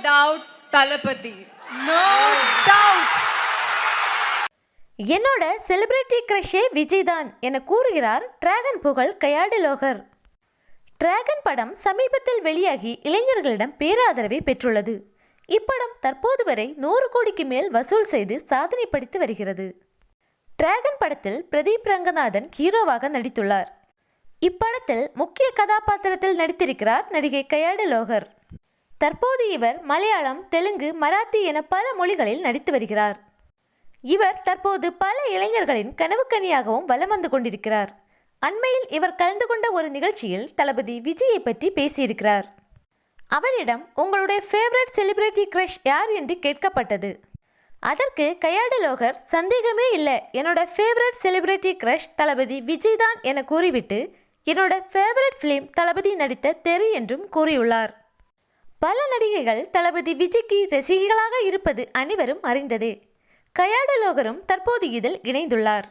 Doubt Thalapathy. No doubt. என்னோட celebrity கிரஷே விஜய் தான் என கூறுகிறார் டிராகன் புகழ் கயாடு லோகர். டிராகன் படம் சமீபத்தில் வெளியாகி இளைஞர்களிடம் பேராதரவை பெற்றுள்ளது. இப்படம் தற்போது வரை 100 கோடிக்கு மேல் வசூல் செய்து சாதனை படைத்து வருகிறது. டிராகன் படத்தில் பிரதீப் ரங்கநாதன் ஹீரோவாக நடித்துள்ளார். இப்படத்தில் முக்கிய கதாபாத்திரத்தில் நடித்திருக்கிறார் நடிகை கயாடு லோகர். தற்போது இவர் மலையாளம், தெலுங்கு, மராத்தி என பல மொழிகளில் நடித்து வருகிறார். இவர் தற்போது பல இளைஞர்களின் கனவுக்கனியாகவும் வலம் வந்து கொண்டிருக்கிறார். அண்மையில் இவர் கலந்து கொண்ட ஒரு நிகழ்ச்சியில் தளபதி விஜயை பற்றி பேசியிருக்கிறார். அவரிடம் உங்களுடைய ஃபேவரட் செலிபிரிட்டி கிரஷ் யார் என்று கேட்கப்பட்டது. அதற்கு கயாடு லோகர் சந்தேகமே இல்லை, என்னோட ஃபேவரட் செலிபிரிட்டி கிரஷ் தளபதி விஜய் தான் என கூறிவிட்டு என்னோட ஃபேவரட் ஃபிலிம் தளபதி நடித்த தெரு என்றும் கூறியுள்ளார். பல நடிகைகள் தளபதி விஜய்க்கு ரசிகைகளாக இருப்பது அனைவரும் அறிந்ததே. கயாடு லோகரும் தற்போது இதில் இணைந்துள்ளார்.